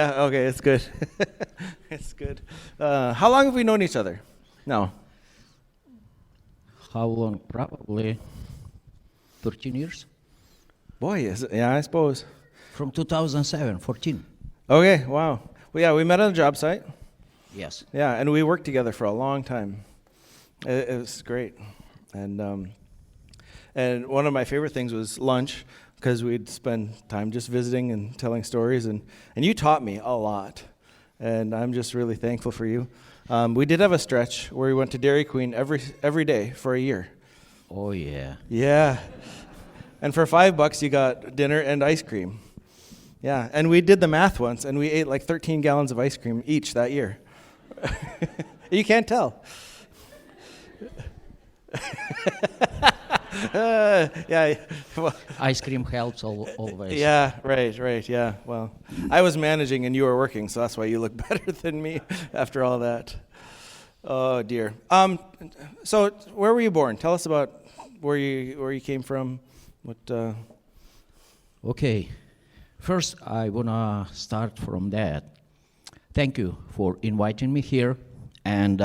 Yeah, okay, it's good. It's good. How long have we known each other? No. How long? Probably 13 years. Boy, yeah, I suppose. From 2007, 14. Okay, wow. Well, yeah, we met on a job site. Yes. Yeah, and we worked together for a long time. It was great. And one of my favorite things was lunch, because we'd spend time just visiting and telling stories, and you taught me a lot, and I'm just really thankful for you. We did have a stretch where we went to Dairy Queen every day for a year. Oh, yeah. Yeah. And for $5 you got dinner and ice cream. Yeah, and we did the math once, and we ate like 13 gallons of ice cream each that year. You can't tell. Yeah. Well, Ice cream helps always. yeah, right, yeah. Well, I was managing and you were working, so that's why you look better than me after all that. Oh, dear. So where were you born? Tell us about where you came from. What? Okay. First, I want to start from that. Thank you for inviting me here, and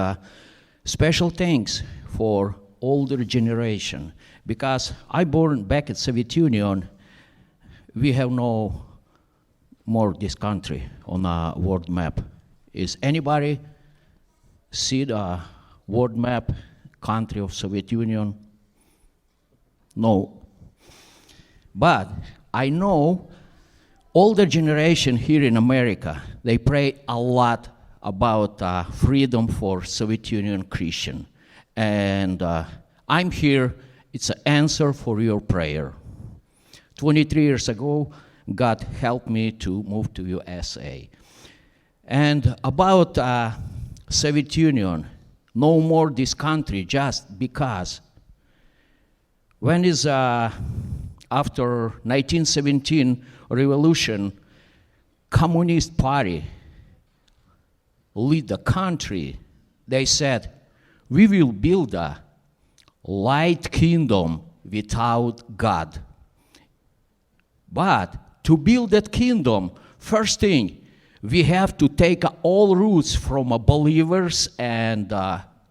special thanks for older generation, because I born back at Soviet Union. We have no more this country on a world map. Is anybody see the world map country of Soviet Union? No. But I know older generation here in America, they pray a lot about freedom for Soviet Union Christian. And I'm here, it's an answer for your prayer. 23 years ago, God helped me to move to USA. And about Soviet Union, no more this country just because when is after 1917 revolution, Communist Party lead the country. They said, we will build a light kingdom without God. But to build that kingdom, first thing, we have to take all roots from believers and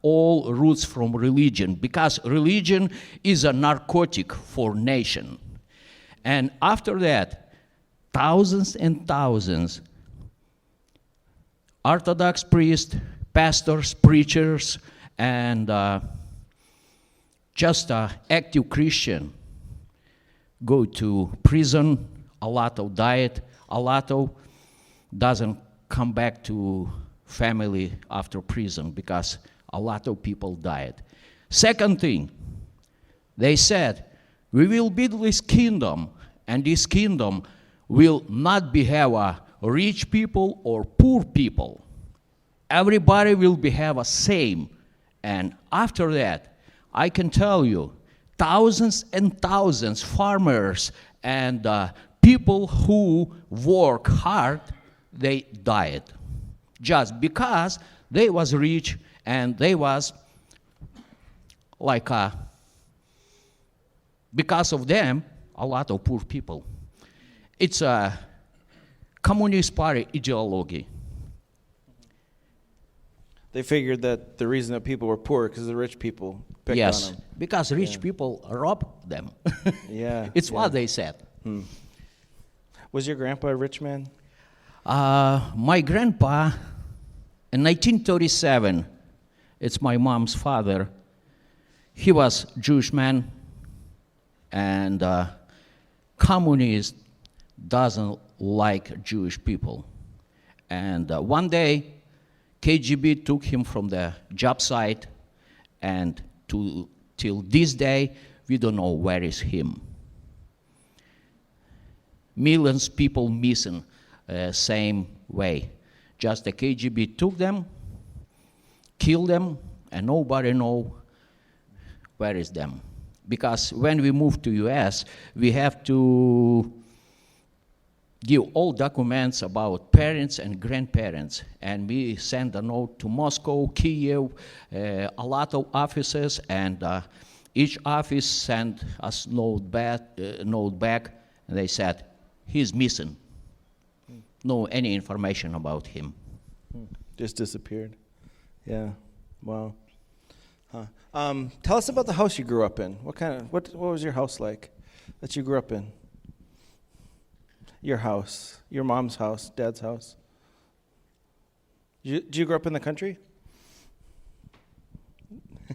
all roots from religion, because religion is a narcotic for nation. And after that, thousands and thousands Orthodox priests, pastors, preachers, and just active Christian go to prison. A lot of died. A lot of doesn't come back to family after prison because a lot of people died. Second thing, they said, we will build this kingdom, and this kingdom will not be have rich people or poor people. Everybody will be have a same. And after that, I can tell you, thousands and thousands farmers and people who work hard, they died just because they was rich and they was like because of them a lot of poor people. It's a Communist Party ideology. They figured that the reason that people were poor because the rich people picked on them. Because rich people rob them. Yeah. It's what they said. Was your grandpa a rich man? My grandpa, in 1937, it's my mom's father, he was Jewish man, and communist doesn't like Jewish people. And one day, KGB took him from the job site, and till this day, we don't know where is him. Millions of people missing same way. Just the KGB took them, killed them, and nobody know where is them. Because when we move to US, we have to give all documents about parents and grandparents. And we send a note to Moscow, Kiev, a lot of offices, and each office sent us note back, and they said, he's missing. know any information about him. Just disappeared. Yeah. Wow. Huh. Tell us about the house you grew up in. What was your house like that you grew up in? Your house, your mom's house, dad's house. Did you grow up in the country?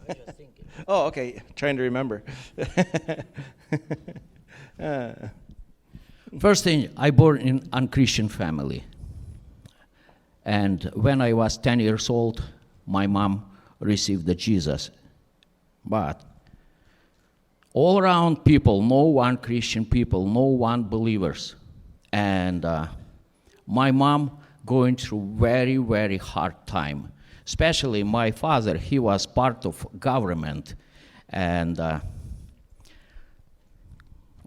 I just thinking. Oh, okay. Trying to remember. First thing, I born in unchristian family. And when I was 10 years old, my mom received the Jesus. But all around people, no one Christian people, no one believers. And my mom going through very, very hard time. Especially my father, he was part of government. And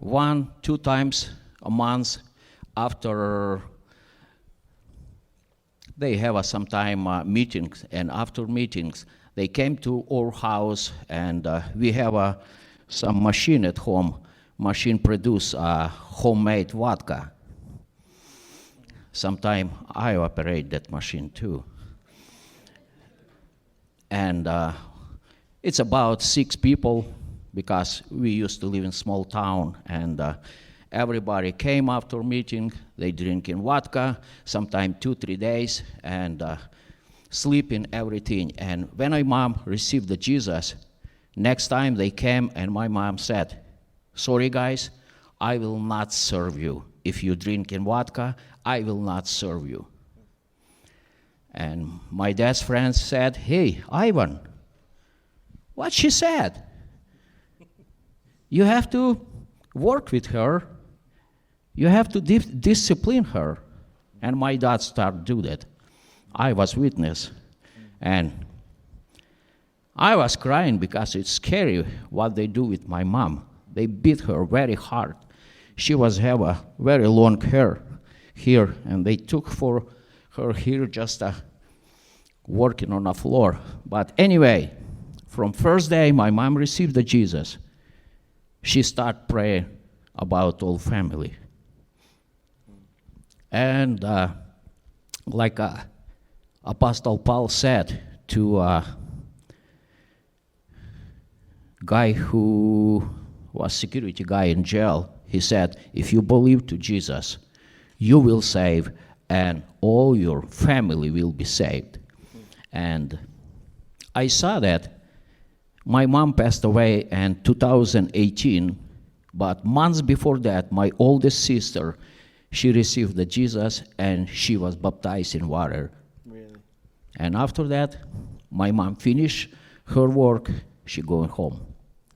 1-2 times a month after they have sometime meetings, and after meetings, they came to our house, and we have some machine at home. Machine produce homemade vodka. Sometime I operate that machine too. And it's about 6 people, because we used to live in small town, and everybody came after meeting, they drinking vodka, sometime 2-3 days, and sleeping, everything. And when my mom received the Jesus, next time they came, and my mom said, sorry guys, I will not serve you. If you drinking vodka, I will not serve you. And my dad's friends said, hey, Ivan, what she said? You have to work with her. You have to discipline her. And my dad started to do that. I was witness. And I was crying because it's scary what they do with my mom. They beat her very hard. She was have a very long hair here, and they took for her here just working on the floor. But anyway, from first day my mom received the Jesus, she started praying about all family. And like Apostle Paul said to a guy who was security guy in jail, he said, if you believe to Jesus, you will save, and all your family will be saved. And I saw that. My mom passed away in 2018, but months before that, my oldest sister, she received the Jesus, and she was baptized in water. Really? And after that, my mom finished her work, she going home.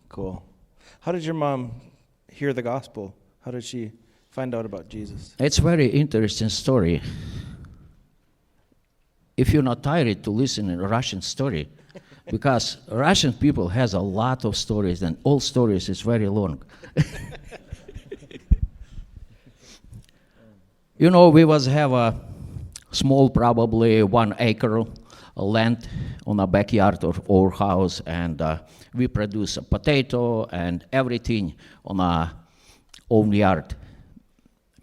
Cool. How did your mom hear the gospel? How did she find out about Jesus? It's a very interesting story. If you're not tired to listen in a Russian story, because Russian people has a lot of stories, and all stories is very long. You know, we was have a small, probably 1 acre land on a backyard of our house, and we produce a potato and everything on our own yard.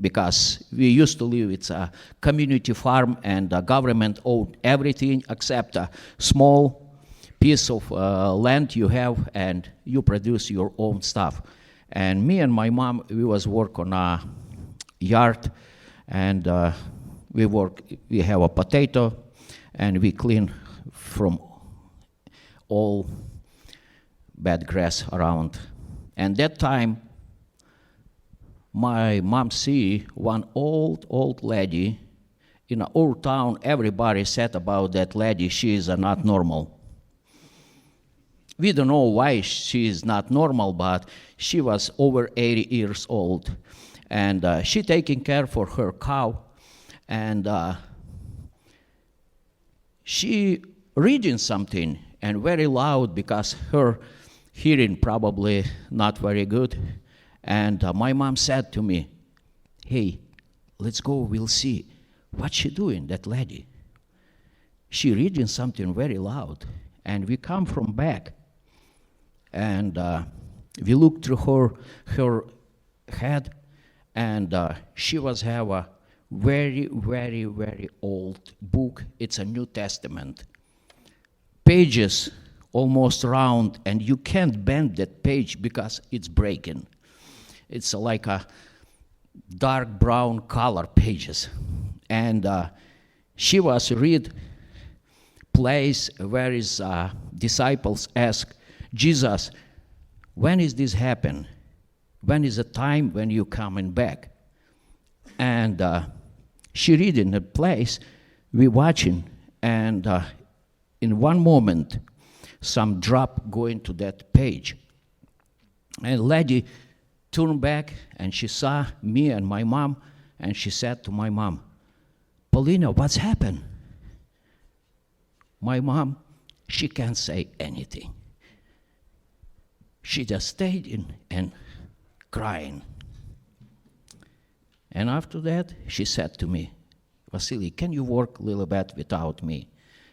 Because we used to live, it's a community farm, and the government owned everything except a small piece of land you have, and you produce your own stuff. And me and my mom, we was work on a yard, and we have a potato, and we clean from all bad grass around. And that time, my mom see one old lady in our town. Everybody said about that lady, she is not normal. We don't know why she is not normal, but she was over 80 years old, and she taking care for her cow, and she reading something, and very loud, because her hearing probably not very good. And my mom said to me, hey, let's go, we'll see. What's she doing, that lady? She reading something very loud. And we come from back, and we look through her head, and she was have a very, very, very old book. It's a New Testament. Pages almost round, and you can't bend that page because it's breaking. It's like a dark brown color pages. And she was read place where his disciples ask Jesus, when is this happen? When is the time when you coming back? And she read in the place, we watching, and in one moment, some drop go into that page. And lady turned back, and she saw me and my mom, and she said to my mom, Paulina, what's happened? My mom, she can't say anything. She just stayed in and crying. And after that, she said to me, Vasily, can you work a little bit without me?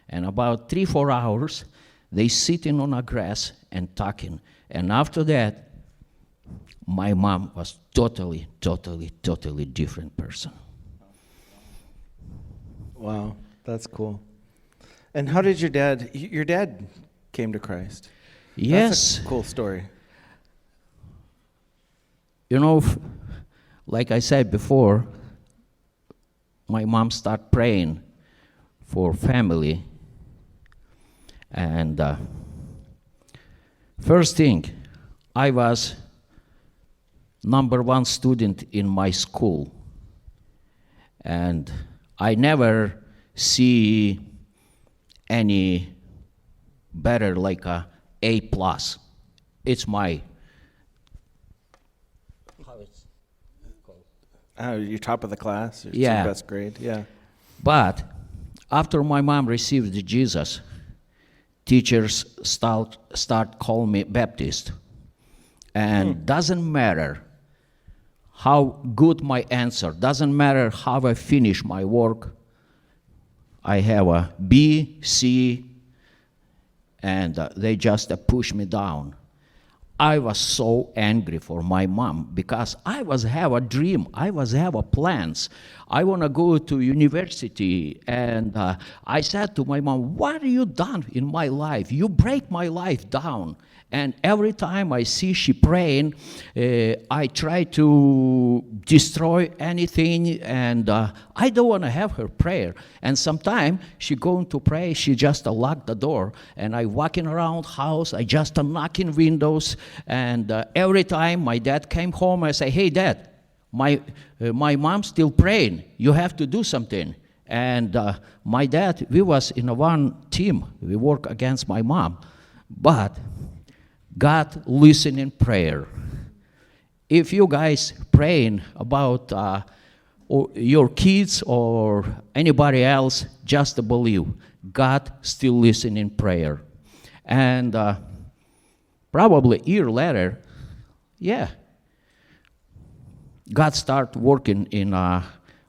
And about 3-4 hours, they sitting on a grass and talking. And after that, my mom was totally different person. Wow, that's cool. And how did your dad came to Christ? Yes. That's a cool story. You know, like I said before, my mom started praying for family. And first thing, I was #1 student in my school. And I never see any better like a A+. It's my, how it's called? You're top of the class? It's Yeah. your best grade? Yeah. But after my mom received Jesus, teachers start calling me Baptist. And doesn't matter how good my answer, doesn't matter how I finish my work, I have a B, C, and they just push me down. I was so angry for my mom because I was have a dream, I was have a plans. I want to go to university, and I said to my mom, what have you done in my life? You break my life down. And every time I see she praying, I try to destroy anything, and I don't want to have her prayer. And sometimes she going to pray, she just lock the door, and I walking around house, I just knocking windows, and every time my dad came home, I say, hey, Dad, my mom's still praying. You have to do something. And my dad, we was in one team. We work against my mom. But God listen in prayer. If you guys praying about or your kids or anybody else, just believe God still listen in prayer. And probably a year later, yeah, God start working in our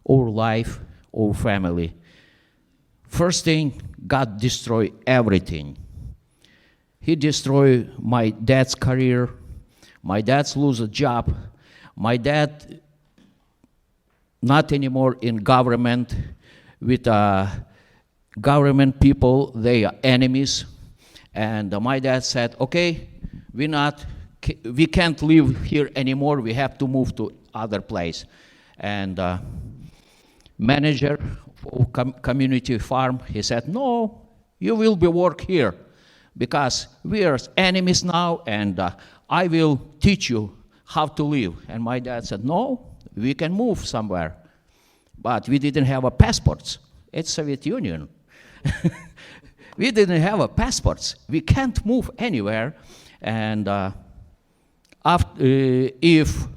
life, our family. First thing, God destroy everything. He destroyed my dad's career. My dad's lose a job. My dad not anymore in government. With government people, they are enemies. And my dad said, okay, we can't live here anymore. We have to move to other place. And manager of community farm, he said, no, you will be work here, because we are enemies now, and I will teach you how to live. And my dad said, no, we can move somewhere. But we didn't have a passports. It's Soviet Union. We didn't have a passports. We can't move anywhere. And if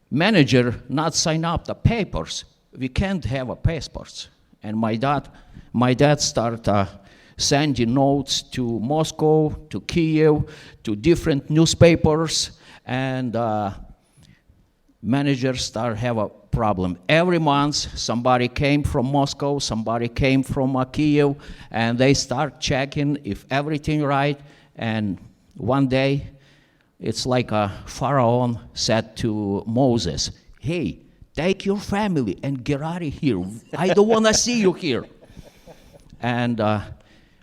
manager not sign up the papers, we can't have a passports. And my dad started sending notes to Moscow, to Kiev, to different newspapers, and managers start have a problem. Every month, somebody came from Moscow, somebody came from Kiev, and they start checking if everything right. And one day, it's like a Pharaoh said to Moses, hey, take your family and get out of here. I don't want to see you here. And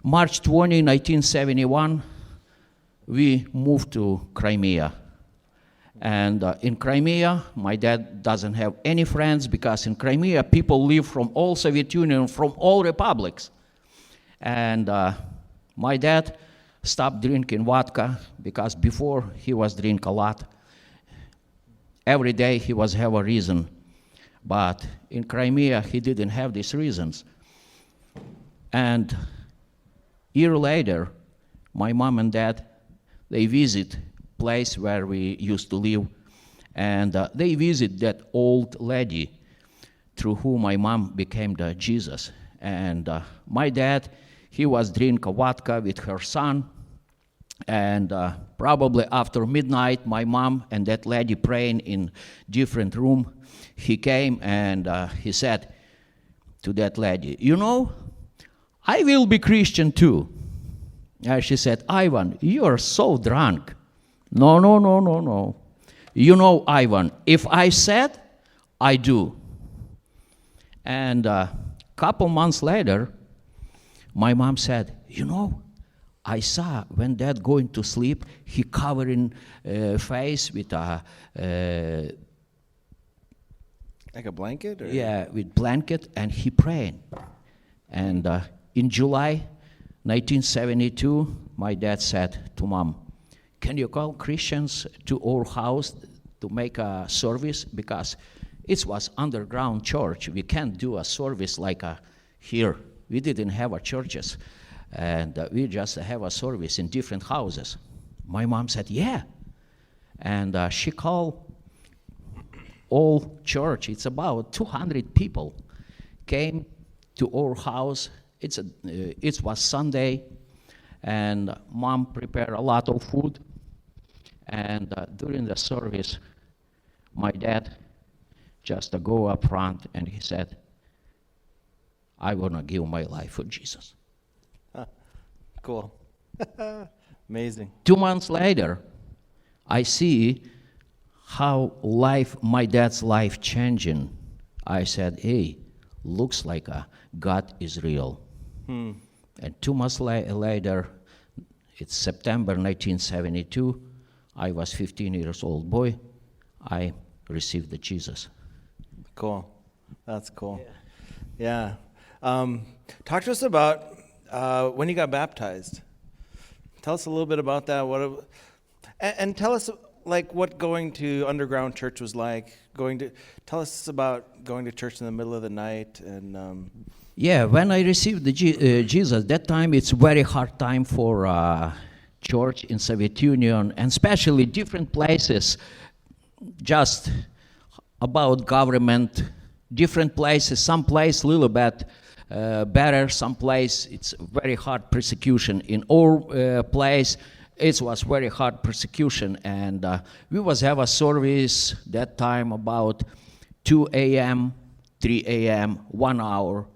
March 20, 1971, we moved to Crimea. And in Crimea, my dad doesn't have any friends because in Crimea, people live from all Soviet Union, from all republics. And my dad stopped drinking vodka because before he was drinking a lot. Every day he was have a reason. But in Crimea, he didn't have these reasons. And a year later, my mom and dad, they visit place where we used to live, and they visit that old lady through whom my mom became the Jesus. And my dad, he was drinking vodka with her son, and probably after midnight, my mom and that lady praying in different room, he came and he said to that lady, you know, I will be Christian too. And she said, Ivan, you are so drunk. No, no, no, no, no. You know, Ivan, if I said, I do. And a couple months later, my mom said, you know, I saw when Dad going to sleep, he covering face with a Like a blanket? Or? yeah, with blanket, and he praying. And in July 1972, my dad said to Mom, can you call Christians to our house to make a service? Because it was underground church. We can't do a service like here. We didn't have a churches. And we just have a service in different houses. My mom said, yeah. And she called all church. It's about 200 people came to our house. It was Sunday, and Mom prepared a lot of food. And during the service, my dad just go up front and he said, I want to give my life for Jesus. Cool. Amazing. 2 months later, I see how my dad's life changing. I said, hey, looks like God is real. And 2 months later, it's September 1972, I was 15 years old boy. I received the Jesus. Cool. That's cool. Yeah. Talk to us about when you got baptized. Tell us a little bit about that. And tell us like what going to underground church was like. Tell us about going to church in the middle of the night and. Yeah, when I received the Jesus, that time it's very hard time for church in Soviet Union, and especially different places, just about government, different places, some place a little bit better, some place it's very hard persecution. In our place, it was very hard persecution, and we was have a service that time about 2 a.m., 3 a.m., 1 hour.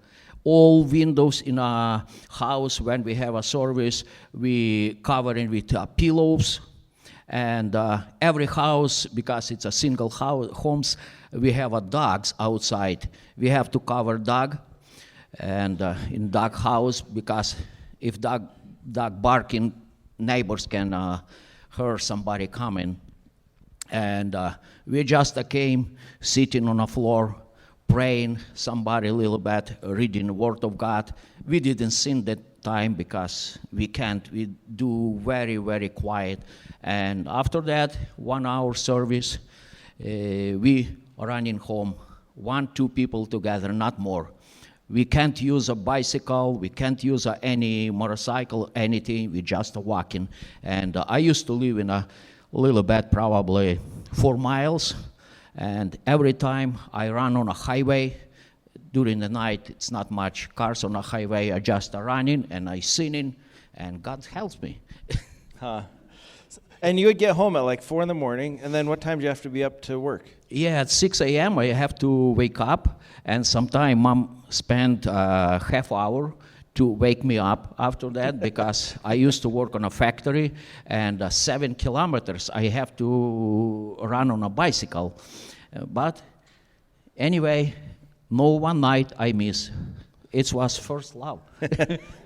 All windows in a house, when we have a service, we cover it with pillows. And every house, because it's a single homes, we have a dogs outside. We have to cover dog, and in dog house, because if dog barking, neighbors can hear somebody coming. And we just came sitting on the floor, praying, somebody a little bit, reading the Word of God. We didn't sing that time because we can't. We do very, very quiet. And after that, 1 hour service, we running home, 1-2 people together, not more. We can't use a bicycle, we can't use any motorcycle, anything, we just walking. And I used to live in a little bit, probably 4 miles. And every time I run on a highway, during the night, it's not much cars on a highway, I just running and I singing, and God helps me. Huh. And you would get home at like 4 a.m, and then what time do you have to be up to work? Yeah, at 6 a.m. I have to wake up, and sometimes Mom spent half hour to wake me up after that because I used to work on a factory, and 7 kilometers I have to run on a bicycle. But Anyway, no one night I miss. It was first love.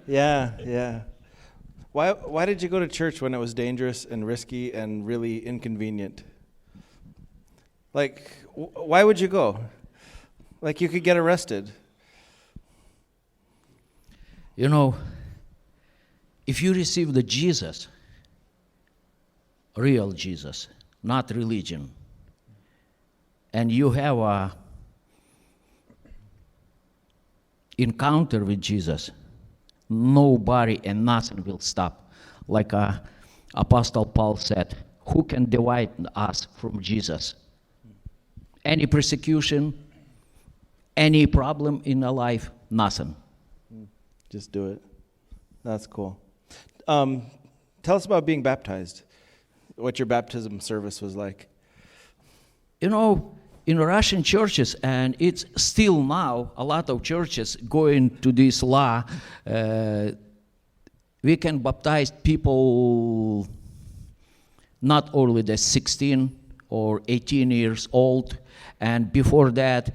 Yeah, yeah. Why did you go to church when it was dangerous and risky and really inconvenient? Like, why would you go? Like, you could get arrested. You know, if you receive the Jesus, real Jesus, not religion, and you have a encounter with Jesus, nobody and nothing will stop. Like Apostle Paul said, who can divide us from Jesus? Any persecution, any problem in our life, nothing. Just do it. That's cool. Tell us about being baptized. What your baptism service was like. You know, in Russian churches, and it's still now, a lot of churches going to this law, we can baptize people not only the 16 or 18 years old, and before that,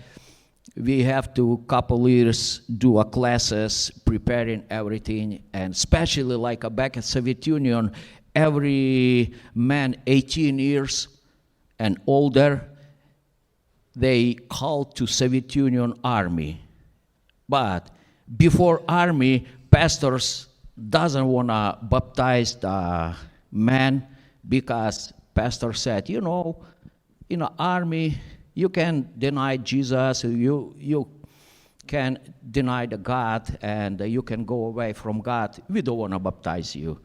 we have to couple years do a classes, preparing everything, and especially like back at Soviet Union, every man 18 years and older, they called to Soviet Union Army. But before Army, pastors doesn't want to baptize the man because pastor said, you know, in the Army, you can deny Jesus, you can deny the God, and you can go away from God. We don't want to baptize you.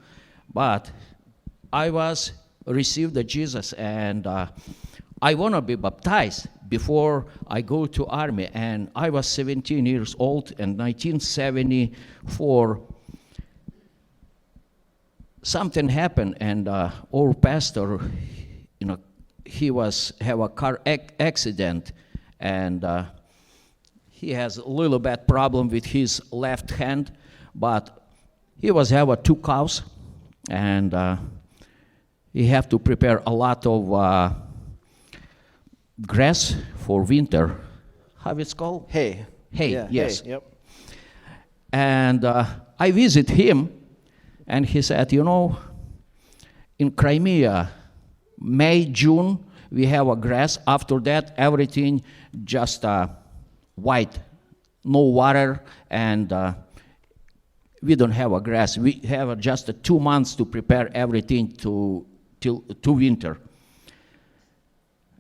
But I received the Jesus, and I want to be baptized before I go to army. And I was 17 years old, in 1974, something happened, and our pastor, you know, he have a car accident, and he has a little bad problem with his left hand, but he have 2 cows, and he have to prepare a lot of grass for winter. How it's called? Hay. Hay, Yeah, yes. hay, yep. And I visit him, and he said, you know, in Crimea, May, June, we have a grass. After that, everything just white, no water, and we don't have a grass. We have just 2 months to prepare everything to winter.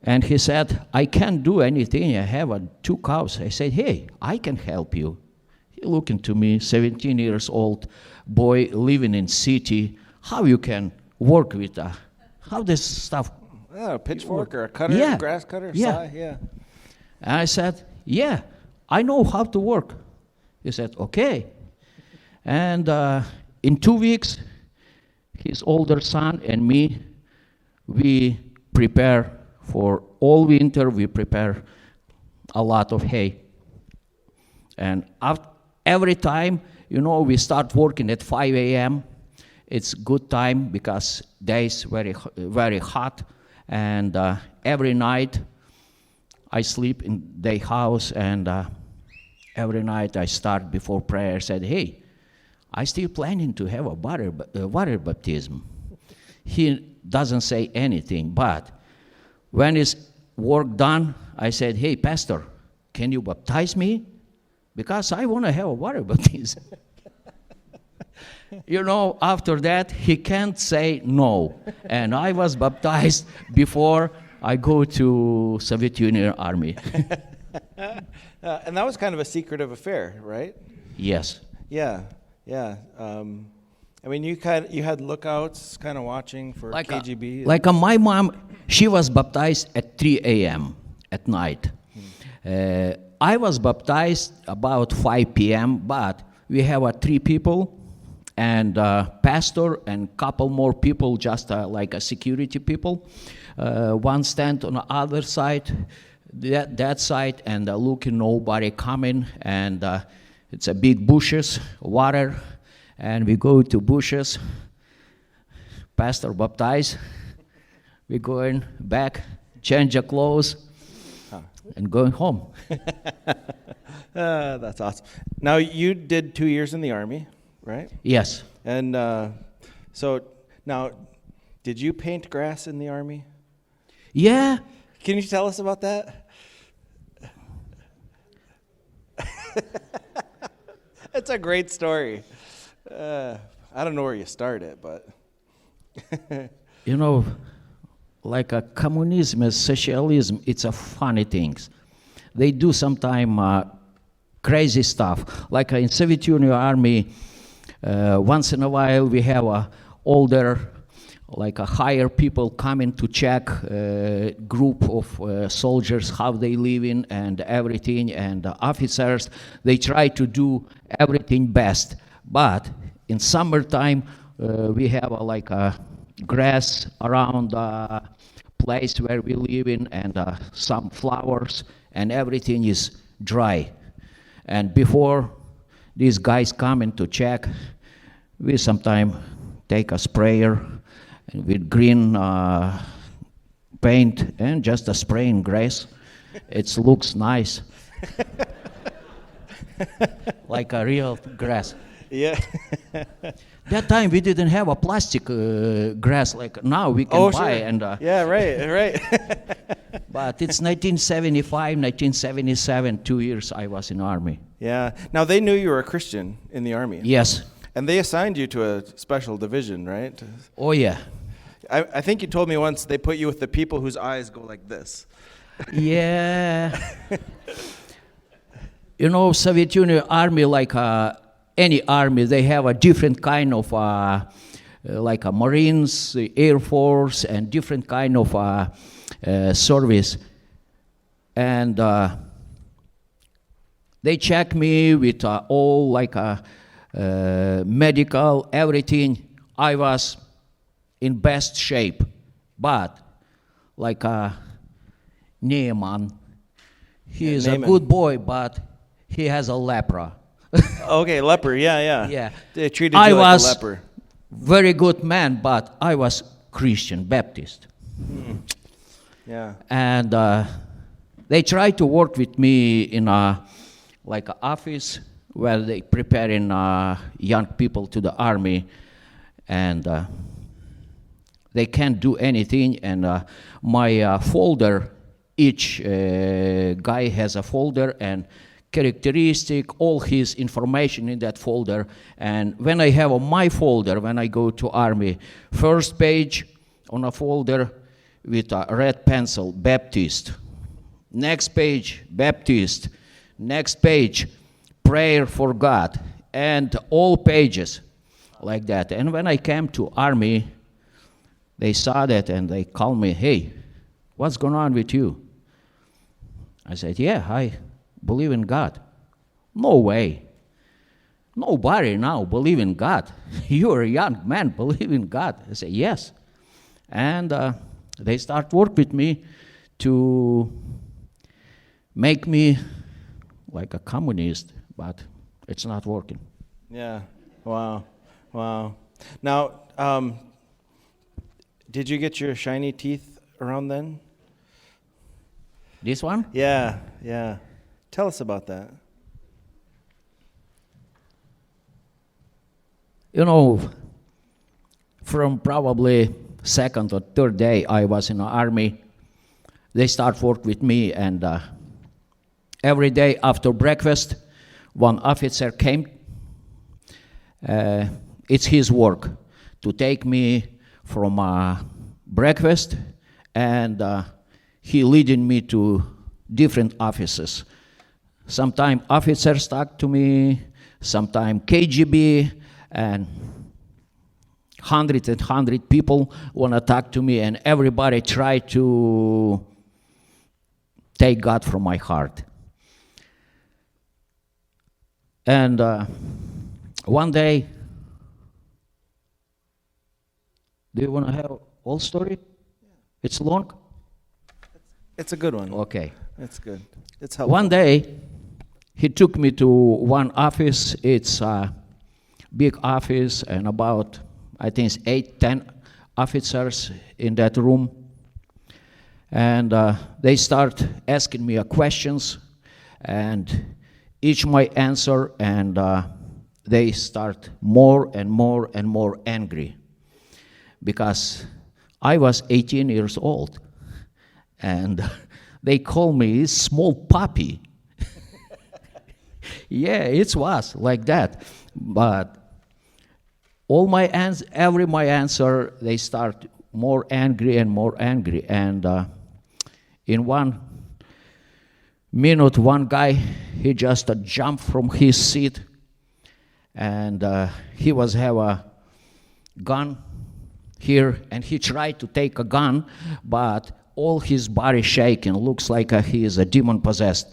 And he said, I can't do anything. I have 2 cows. I said, hey, I can help you. He looked into me, 17 years old boy living in city. How you can work with how this stuff? A pitchfork or a cutter, Yeah. grass cutter, Yeah. saw, yeah. And I said, yeah, I know how to work. He said, okay. And in 2 weeks, his older son and me, we prepare for all winter. We prepare a lot of hay. And every time, you know, we start working at 5 a.m. It's good time because days very hot, and every night I sleep in their house, and every night I start before prayer. Said, hey, I still planning to have a water baptism. He doesn't say anything, but when his work done, I said, hey, pastor, can you baptize me? Because I want to have a water baptism. You know, after that, he can't say no. And I was baptized before I go to Soviet Union Army. And that was kind of a secretive affair, right? Yes. Yeah, yeah. I mean, you had lookouts kind of watching for KGB. My mom, she was baptized at 3 a.m. at night. I was baptized about 5 p.m., but we have 3 people, and pastor and couple more people, just like a security people. One stand on the other side, that side, and looking nobody coming, and it's a big bushes, water, and we go to bushes. Pastor baptized. We going back, change the clothes. and going home. That's awesome. Now, you did 2 years in the Army, right? Yes. And so now, did you paint grass in the Army? Yeah. Can you tell us about that? It's a great story. I don't know where you start it, but You know, like a communism and socialism, it's a funny things. They do sometime crazy stuff. Like in Soviet Union Army, once in a while we have a older, like a higher people coming to check group of soldiers, how they living and everything, and the officers, they try to do everything best. But in summertime, we have like a grass around the place where we live in, and some flowers, and everything is dry. And before these guys come in to check, we sometimes take a sprayer with green paint and just a spray in grass. It looks nice, like a real grass. yeah. That time we didn't have a plastic grass like now we can buy. Sure. And Yeah, right. but it's 1975, 1977, 2 years I was in Army. Yeah. Now, they knew you were a Christian in the Army. Yes. And they assigned you to a special division, right? Oh yeah. I think you told me once they put you with the people whose eyes go like this. Yeah. You know, Soviet Union Army, like any army, they have a different kind of like a Marines, the Air Force, and different kind of service. And they check me with all like medical, everything. I was in best shape, but like Naaman, he is a Naaman. good boy, but he has a lepra. Okay, leper. Yeah. Yeah. They treated I you like was a leper. very good man, but I was Christian, Baptist. Yeah. And they tried to work with me in a like an office where they preparing young people to the army, and they can't do anything. And my folder, each guy has a folder and characteristic, all his information in that folder. And when I have my folder, when I go to army, first page on a folder with a red pencil, Baptist. Next page, Baptist. Next page, prayer for God. And all pages like that. And when I came to army, they saw that and they called me, hey, what's going on with you? I said, yeah, I believe in God. No way. Nobody now believe in God. You're a young man, believe in God. I said, yes. And they start work with me to make me like a communist, but it's not working. Yeah. Wow. Now, did you get your shiny teeth around then? This one? Yeah. Tell us about that. You know, from probably second or third day I was in the army, they start work with me, and every day after breakfast, one officer came. It's his work to take me from breakfast, and he leading me to different offices. Sometimes officers talk to me, sometimes KGB, and hundred people want to talk to me, and everybody try to take God from my heart. And one day, do you want to have whole story? It's long? It's a good one. Okay. It's good. It's helpful. One day, he took me to one office. It's a big office, and about, I think it's 8, 10 officers in that room. And they start asking me questions, and each my answer, and they start more and more and more angry, because I was 18 years old, and they call me small puppy. Yeah, it was like that. But every my answer, they start more angry and more angry. And in 1 minute, one guy, he just jumped from his seat, and he was have a gun here, and he tried to take a gun, but all his body shaking, looks like he is a demon possessed.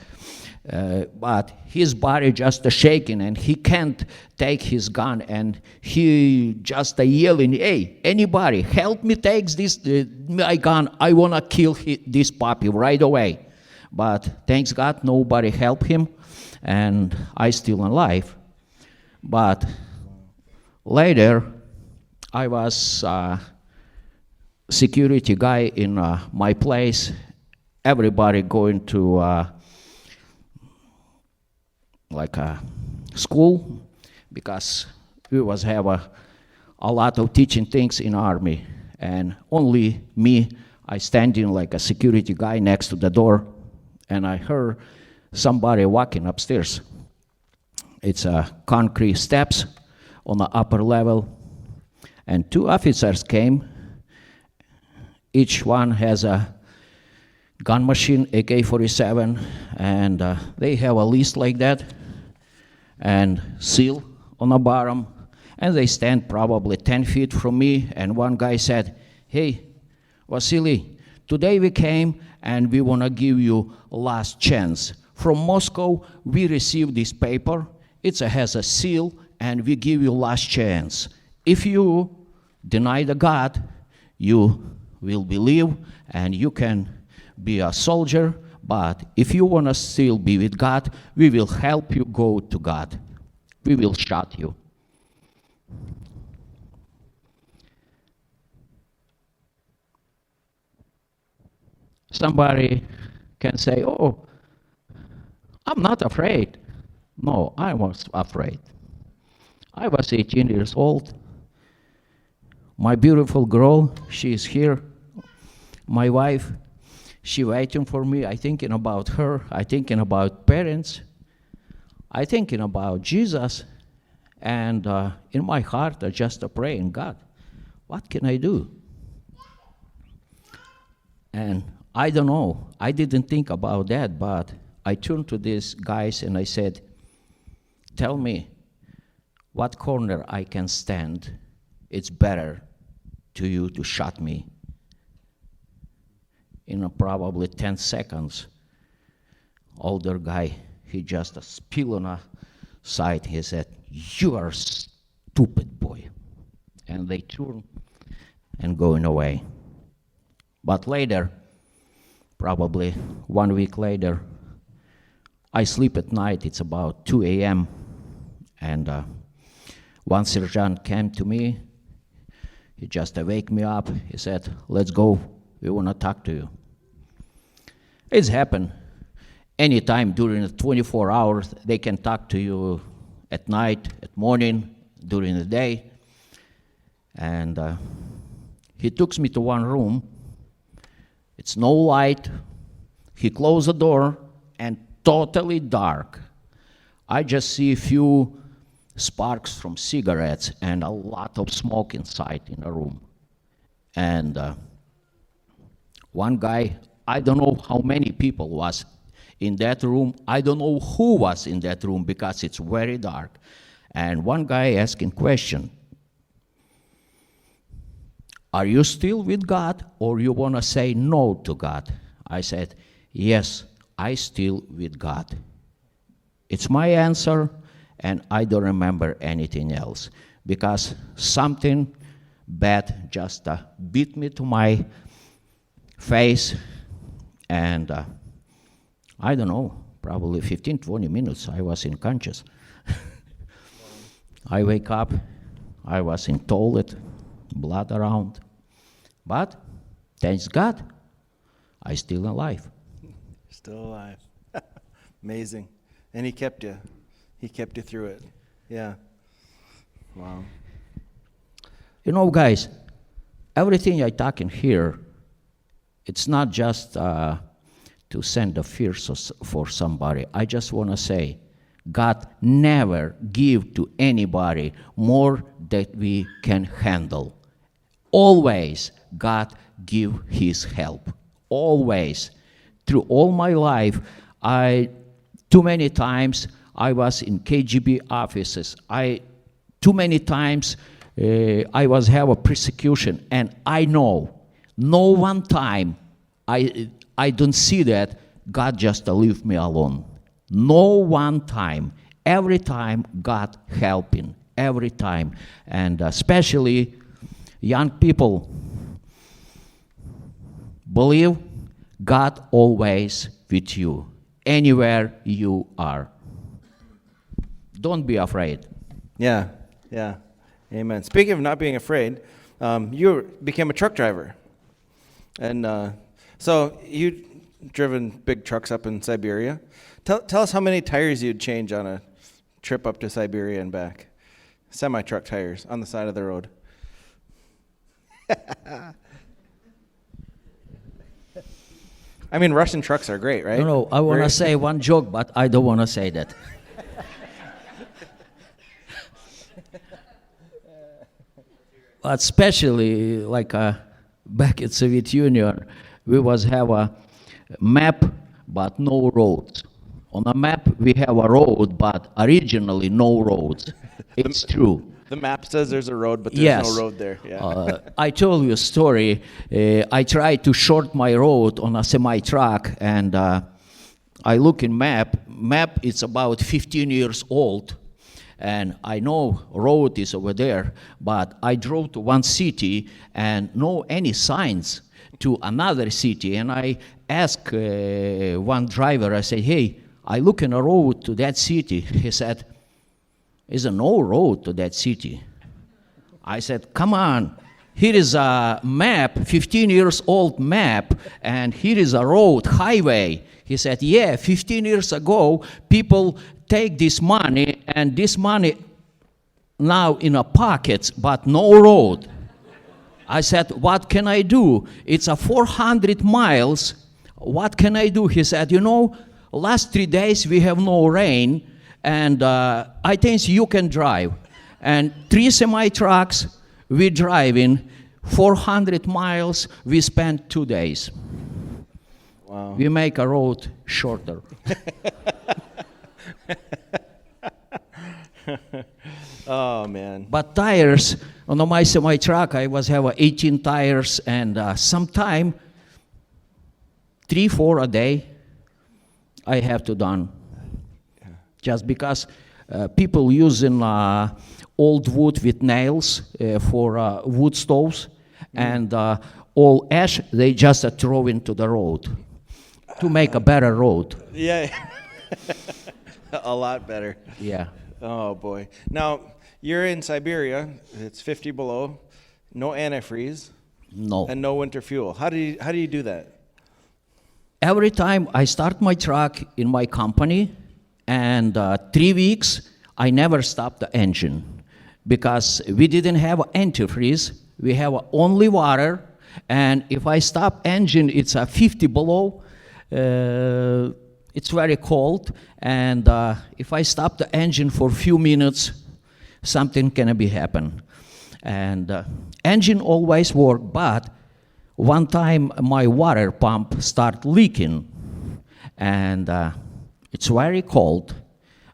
But his body just shaking, and he can't take his gun, and he just yelling, "Hey, anybody, help me take this my gun. I want to kill this puppy right away." But thanks God, nobody helped him, and I still alive. But later, I was security guy in my place. Everybody going to like a school, because we was have a lot of teaching things in army, and only me, I standing like a security guy next to the door, and I heard somebody walking upstairs. It's concrete steps on the upper level, and 2 officers came. Each one has a gun machine, AK-47, and they have a list like that, and seal on the bottom, and they stand probably 10 feet from me, and one guy said, "Hey, Vasiliy, today we came and we want to give you last chance. From Moscow, we received this paper. It has a seal, and we give you last chance. If you deny the God, you will believe, and you can be a soldier, but if you want to still be with God, we will help you go to God. We will shot you." Somebody can say, "Oh, I'm not afraid." No, I was afraid. I was 18 years old. My beautiful girl, she is here. My wife, she waiting for me. I thinking about her. I thinking about parents. I thinking about Jesus. And in my heart, I just praying, "God, what can I do?" And I don't know. I didn't think about that, but I turned to these guys and I said, "Tell me what corner I can stand. It's better to you to shot me." In probably 10 seconds, older guy, he just spill on a side. He said, "You are a stupid boy." And they turn and going away. But later, probably 1 week later, I sleep at night. It's about 2 a.m. And one sergeant came to me. He just wake me up. He said, "Let's go. We want to talk to you." It's happened anytime during the 24 hours. They can talk to you at night, at morning, during the day. And he took me to one room. It's no light. He closed the door, and totally dark. I just see a few sparks from cigarettes and a lot of smoke inside in the room. And one guy, I don't know how many people was in that room. I don't know who was in that room because it's very dark. And one guy asking question, "Are you still with God, or you want to say no to God?" I said, "Yes, I still with God." It's my answer, and I don't remember anything else, because something bad just beat me to my face, and I don't know, probably 15, 20 minutes I was unconscious. I wake up, I was in toilet, blood around, but thanks God, I still alive. Still alive. Amazing. And he kept you. He kept you through it. Yeah. Wow. You know, guys, everything I talk in here, it's not just to send a fear for somebody. I just want to say, God never give to anybody more that we can handle. Always God give his help. Always. Through all my life, too many times I was in KGB offices. Too many times I was have a persecution, and I know no one time I don't see that God just leave me alone. No one time. Every time God helping. Every time. And especially young people, believe God always with you, anywhere you are. Don't be afraid. Yeah. Yeah. Amen. Speaking of not being afraid, you became a truck driver. And so you driven big trucks up in Siberia. Tell us how many tires you'd change on a trip up to Siberia and back. Semi-truck tires on the side of the road. I mean, Russian trucks are great, right? No, I want to say one joke, but I don't want to say that. But especially like back in Soviet Union, we was have a map but no roads. On a map we have a road, but originally no roads. It's true. The map says there's a road, but there's Yes. no road there. Yeah. I told you a story. I tried to short my road on a semi-truck, and I look in map. Map is about 15 years old, and I know road is over there, but I drove to one city and no any signs to another city, and I asked one driver, I said, hey, I look in a road to that city. He said, there's no road to that city. I said, come on, here is a map, 15 years old map, and here is a road, highway. He said, yeah, 15 years ago, people take this money, and this money now in a pockets, but no road. I said, what can I do? It's a 400 miles. What can I do? He said, you know, last 3 days we have no rain, and I think you can drive. And 3 semi-trucks, we driving 400 miles, we spent 2 days. Wow. We make a road shorter. Oh, man. But tires, on my semi-truck, I was have 18 tires, and sometime 3-4 a day, I have to done. Yeah. Just because people using old wood with nails for wood stoves, and all ash, they just throw into the road to make a better road. Yeah. A lot better. Yeah. Oh, boy. Now, you're in Siberia. It's 50 below, no antifreeze, No. and no winter fuel. How do you do that? Every time I start my truck in my company, and 3 weeks, I never stop the engine because we didn't have antifreeze. We have only water, and if I stop engine, it's 50 below. It's very cold, and if I stop the engine for a few minutes, something can be happen. And engine always work, but one time my water pump start leaking, and it's very cold,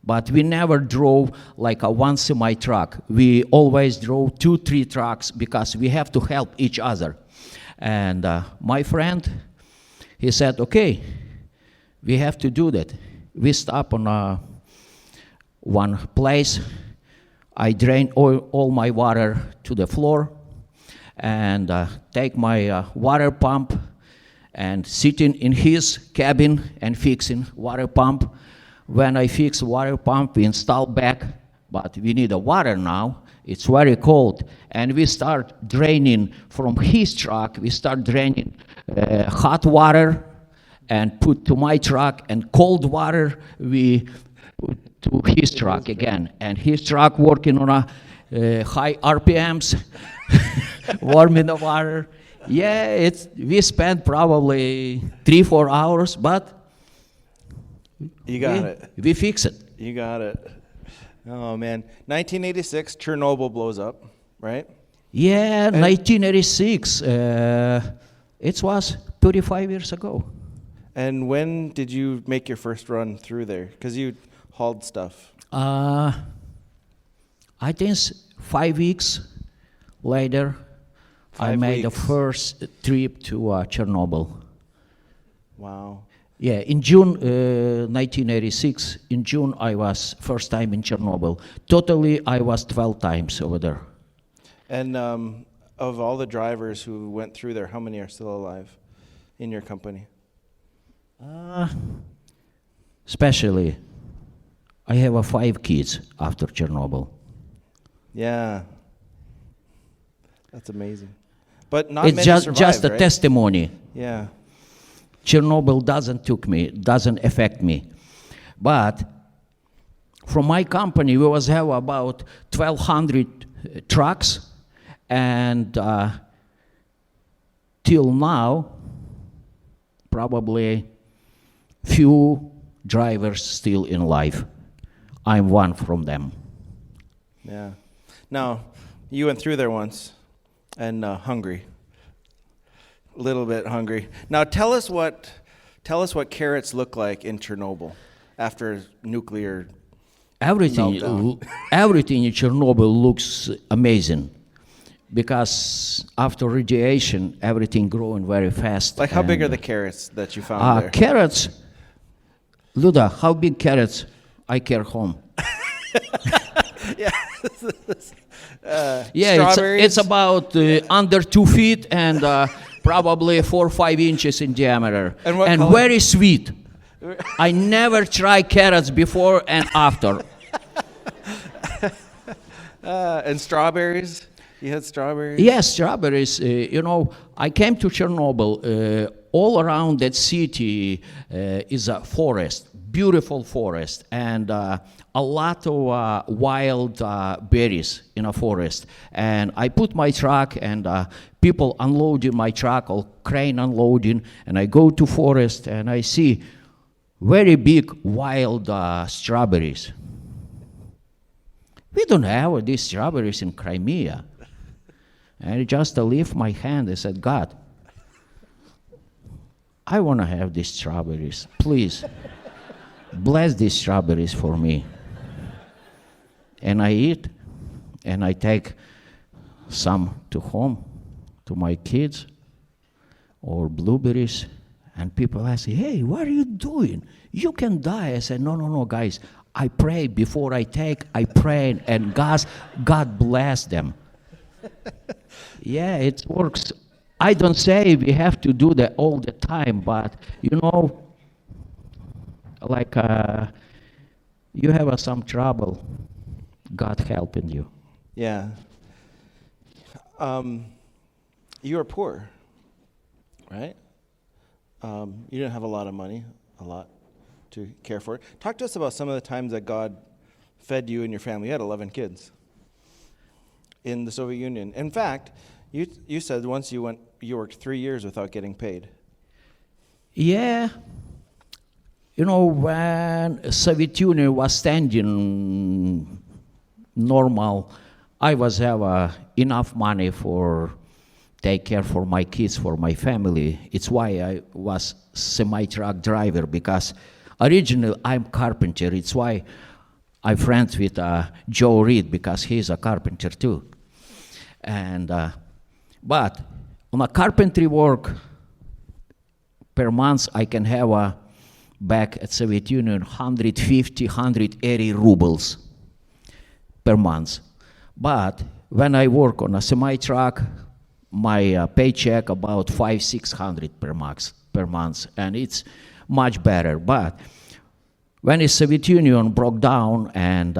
but we never drove like a one semi-truck. We always drove 2-3 trucks because we have to help each other. And my friend, he said, okay, we have to do that. We stop on one place. I drain all my water to the floor, and take my water pump and sitting in his cabin and fixing water pump. When I fix water pump, we install back but we need the water now. It's very cold, and we start draining from his truck. We start draining hot water and put to my truck, and cold water we put to his truck again. And his truck working on a high RPMs, warming the water. Yeah, we spent probably 3-4 hours, but You got it. we fix it. You got it. Oh, man. 1986, Chernobyl blows up, right? Yeah, 1986. It was 35 years ago. And when did you make your first run through there? Because you hauled stuff. I think 5 weeks later, I 5 made the weeks. first trip to Chernobyl. Wow. Yeah, in June 1986, in June I was first time in Chernobyl. Totally, I was 12 times over there. And of all the drivers who went through there, how many are still alive in your company? Especially, I have 5 kids after Chernobyl. Yeah. That's amazing. But not It's many just survived, a right? testimony. Yeah. Chernobyl doesn't affect me. But from my company, we was have about 1,200 trucks, and till now, probably few drivers still in life. I'm one from them. Yeah. Now, you went through there once and hungry. A little bit hungry. Now tell us what carrots look like in Chernobyl after nuclear meltdown. Everything in Chernobyl looks amazing because after radiation, everything growing very fast. Like how big and, are the carrots that you found there? Carrots, Luda, how big carrots I care home? Yeah. Yeah, Strawberries? it's about under 2 feet and probably 4 or 5 inches in diameter. And what color? Very sweet. I never tried carrots before and after. And strawberries? You had strawberries? Yes, strawberries. I came to Chernobyl. All around that city is a forest, beautiful forest, and a lot of wild berries in a forest. And I put my truck, and people unloading my truck, or crane unloading, and I go to forest, and I see very big wild strawberries. We don't have these strawberries in Crimea. And I just lift my hand and said, God, I want to have these strawberries. Please, bless these strawberries for me. And I eat, and I take some to home, to my kids, or blueberries. And people ask, hey, what are you doing? You can die. I said, no, guys. I pray before I take, I pray, and God bless them. Yeah, it works. I don't say we have to do that all the time, but, like you have some trouble, God helping you. Yeah. You were poor, right? You didn't have a lot of money, to care for it. Talk to us about some of the times that God fed you and your family. You had 11 kids in the Soviet Union. In fact, you said once you worked 3 years without getting paid. Yeah. When Soviet Union was standing normal, I was have enough money for take care for my kids, for my family. It's why I was semi-truck driver, because originally I'm carpenter. It's why I'm friends with Joe Reed, because he's a carpenter too. And but on a carpentry work per month, I can have back at Soviet Union 150, 180 rubles per month. But when I work on a semi-truck, my paycheck about 500-600 per month, and it's much better. But when the Soviet Union broke down and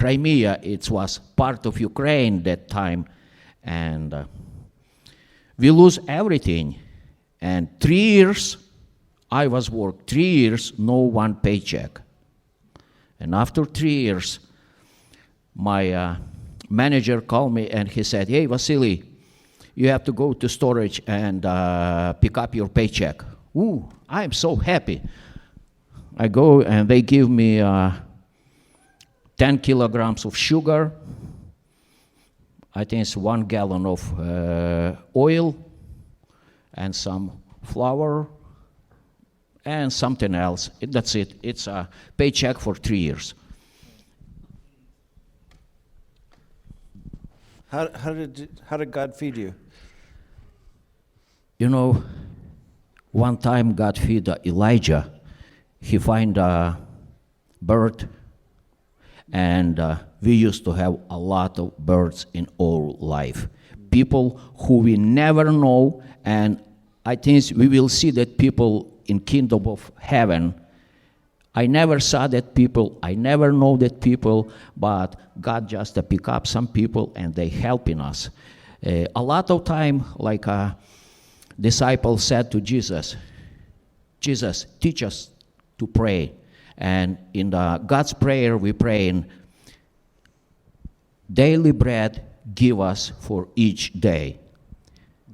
Crimea. It was part of Ukraine that time, and we lose everything. And 3 years, I was work 3 years, no one paycheck. And after 3 years, my manager called me and he said, "Hey, Vasiliy, you have to go to storage and pick up your paycheck." Ooh, I'm so happy. I go and they give me 10 kilograms of sugar. I think it's 1 gallon of oil and some flour and something else. That's it. It's a paycheck for 3 years. How did God feed you? You know, one time God feed Elijah. He find a bird, and we used to have a lot of birds in our life. People who we never know, and I think we will see that people in kingdom of heaven. I never saw that people, I never know that people, but God just pick up some people and they helping us. A lot of time, like a disciple said to Jesus, "Jesus, teach us to pray." And in God's prayer, we pray in daily bread give us for each day.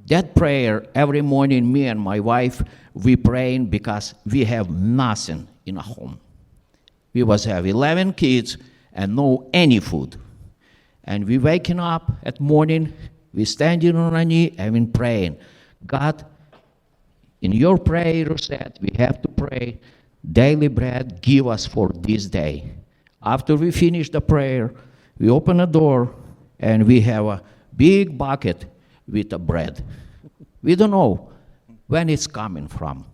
That prayer, every morning, me and my wife, we praying because we have nothing in a home. We was have 11 kids and no any food. And we waking up at morning, we standing on our knee and we praying. God, in your prayer you said we have to pray, daily bread give us for this day. After we finish the prayer, we open a door and we have a big bucket with the bread. We don't know when it's coming from.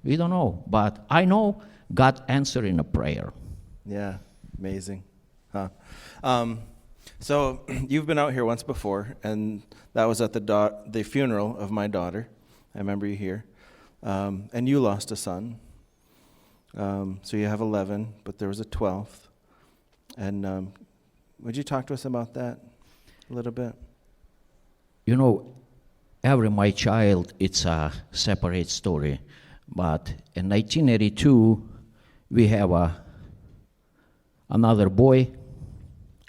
We don't know, but I know God answering a prayer. Yeah, amazing. Huh. So you've been out here once before, and that was at the funeral of my daughter. I remember you here. And you lost a son. So you have 11, but there was a 12th. And would you talk to us about that a little bit? You know, every my child, it's a separate story. But in 1982, we have another boy,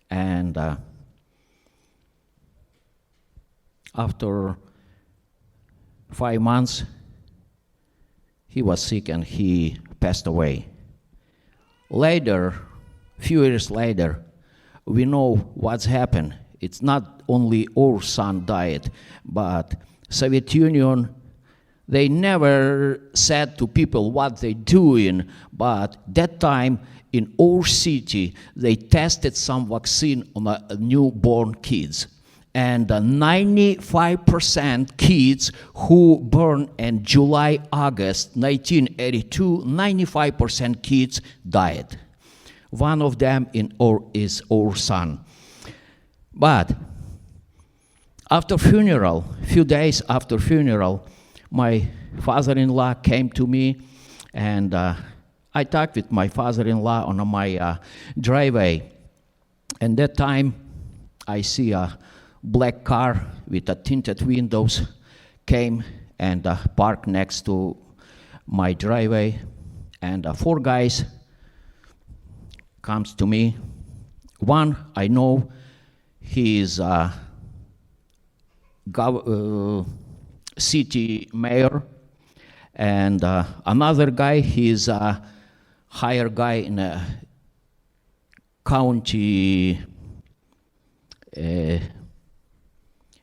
and after 5 months, he was sick and he passed away. Later, few years later, we know what's happened. It's not only our son died, but Soviet Union, they never said to people what they doing, but that time in our city, they tested some vaccine on newborn kids. And 95% kids who born in July, August 1982, 95% kids died. One of them is our son. But after funeral, few days after funeral, my father-in-law came to me, and I talked with my father-in-law on my driveway. And that time, I see a black car with tinted windows came and parked next to my driveway. And 4 guys comes to me. One, I know he is city mayor, and another guy, he's a higher guy in a county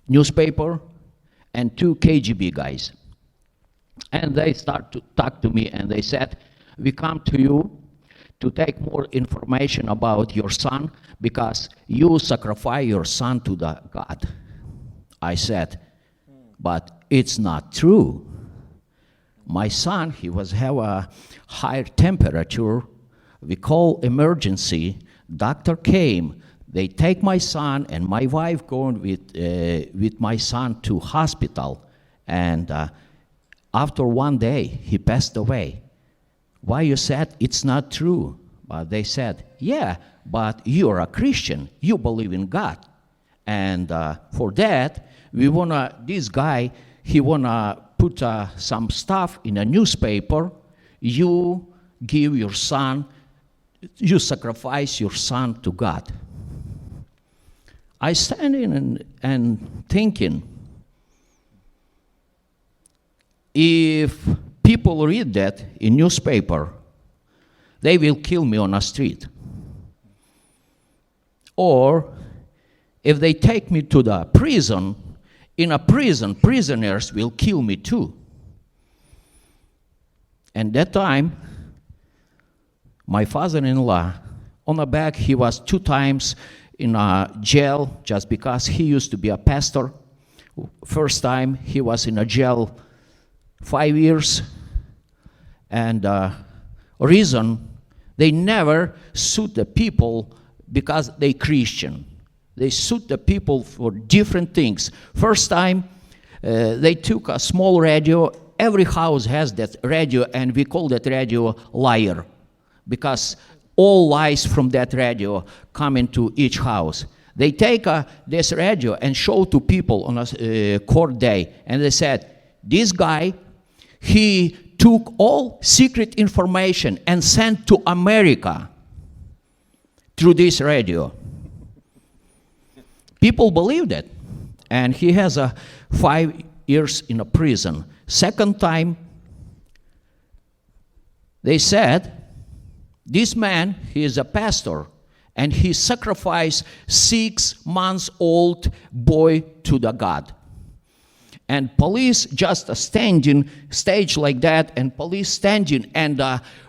newspaper, and 2 KGB guys. And they start to talk to me, and they said, "We come to you to take more information about your son because you sacrifice your son to the God." I said, "But it's not true. My son, he was have a higher temperature. We call emergency. Doctor came. They take my son and my wife going with my son to hospital. And after 1 day, he passed away. Why you said it's not true?" But they said, "Yeah, but you're a Christian. You believe in God. And for that, this guy, he wanna put some stuff in a newspaper. You give your son, you sacrifice your son to God. I standing and thinking, if people read that in newspaper, they will kill me on a street. Or if they take me to the prison, in a prison, prisoners will kill me too. And that time, my father-in-law, on the back, he was 2 times in a jail just because he used to be a pastor. First time, he was in a jail 5 years. And reason, they never suit the people because they Christian. They suit the people for different things. First time, they took a small radio. Every house has that radio, and we call that radio liar, because all lies from that radio come into each house. They take this radio and show to people on a court day, and they said, this guy, he took all secret information and sent to America through this radio. People believe that. And he has 5 years in a prison. Second time, they said, this man, he is a pastor, and he sacrificed 6-month-old boy to the God. And police just standing stage like that, and police standing and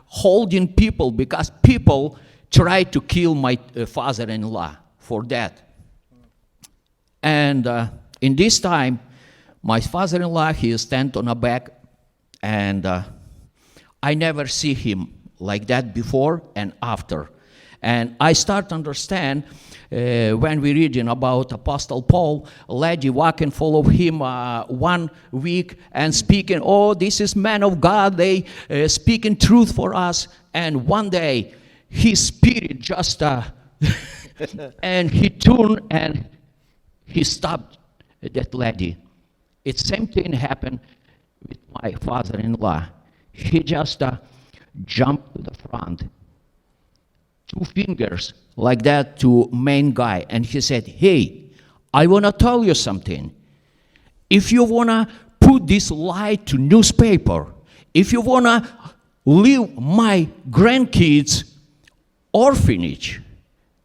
holding people, because people tried to kill my father-in-law for that. And in this time, my father-in-law, he stand on a back, and I never see him like that before and after. And I start to understand when we reading about Apostle Paul, a lady walking follow him 1 week and speaking, oh, this is man of God, they speaking truth for us. And one day, his spirit just, and he turned and he stopped that lady. It's same thing happened with my father-in-law. He just jumped to the front, 2 fingers like that to main guy, and he said, hey, I want to tell you something. If you want to put this lie to newspaper, if you want to leave my grandkids orphanage,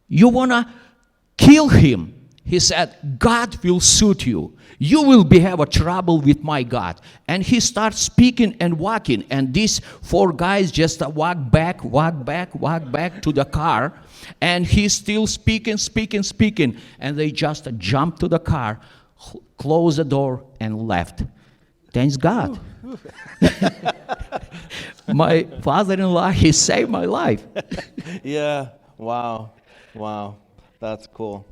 you want to kill him, he said, God will suit you. You will have a trouble with my God. And he starts speaking and walking. And these 4 guys just walk back to the car. And he's still speaking. And they just jump to the car, close the door, and left. Thanks God. My father-in-law, he saved my life. Yeah. Wow. That's cool.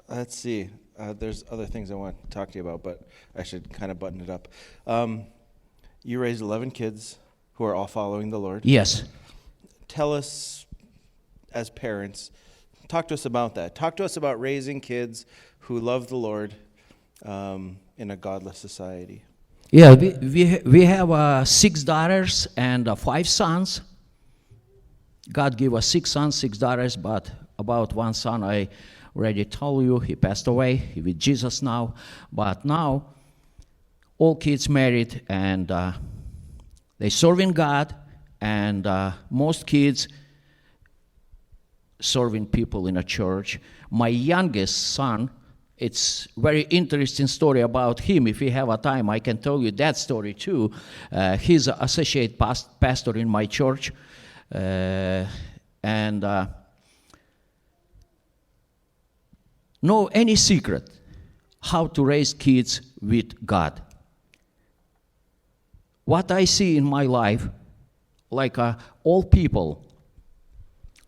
Let's see. There's other things I want to talk to you about, but I should kind of button it up. You raised 11 kids who are all following the Lord. Yes. Tell us, as parents, talk to us about that. Talk to us about raising kids who love the Lord in a godless society. Yeah, we have 6 daughters and 5 sons. God gave us 6 sons, 6 daughters, but about 1 son, I already told you, he passed away. He's with Jesus now. But now, all kids married, and they serving God, and most kids serving people in a church. My youngest son, it's very interesting story about him. If you have a time, I can tell you that story too. He's an associate pastor in my church, and know any secret how to raise kids with God. What I see in my life, like all people,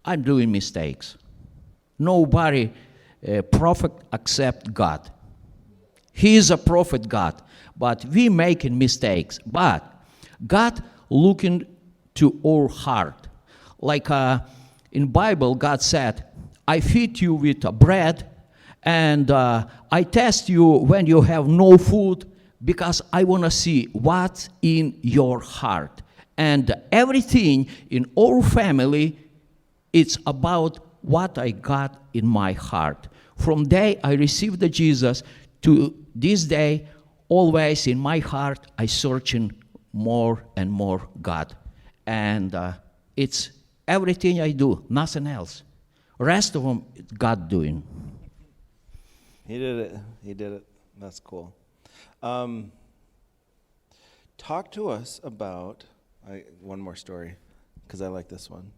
I'm doing mistakes. Nobody prophet except God. He is a prophet, God, but we making mistakes. But God looking to our heart. Like in Bible, God said, I feed you with bread, and I test you when you have no food, because I want to see what's in your heart. And everything in our family, it's about what I got in my heart. From day I received the Jesus to this day, always in my heart, I searching more and more God. And it's everything I do, nothing else. Rest of them, God doing. He did it. He did it. That's cool. Talk to us about one more story, because I like this one.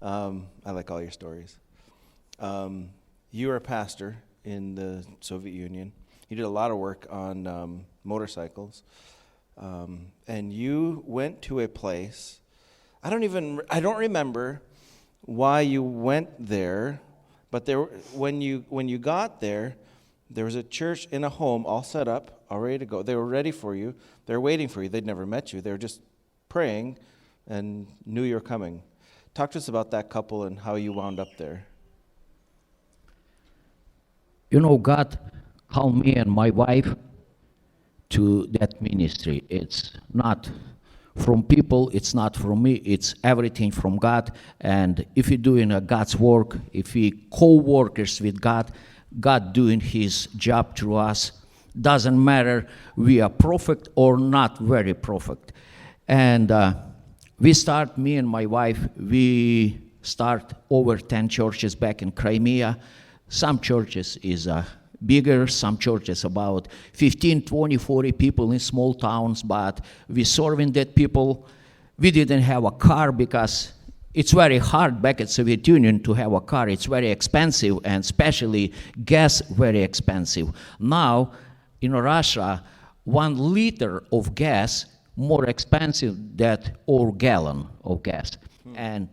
I like all your stories. You were a pastor in the Soviet Union. You did a lot of work on motorcycles. And you went to a place, I don't remember why you went there, but when you got there, there was a church in a home all set up, all ready to go. They were ready for you. They were waiting for you. They'd never met you. They were just praying and knew you were coming. Talk to us about that couple and how you wound up there. You know, God called me and my wife to that ministry. It's not from people, it's not from me, it's everything from God. And if you're doing God's work, if we co-workers with God, God doing his job through us, doesn't matter we are perfect or not very perfect. And me and my wife, we start over 10 churches back in Crimea. Some churches is bigger, some churches about 15, 20, 40 people in small towns, but we serving that people. We didn't have a car because it's very hard back at Soviet Union to have a car. It's very expensive, and especially gas very expensive. Now, in Russia, 1 liter of gas more expensive than our gallon of gas. And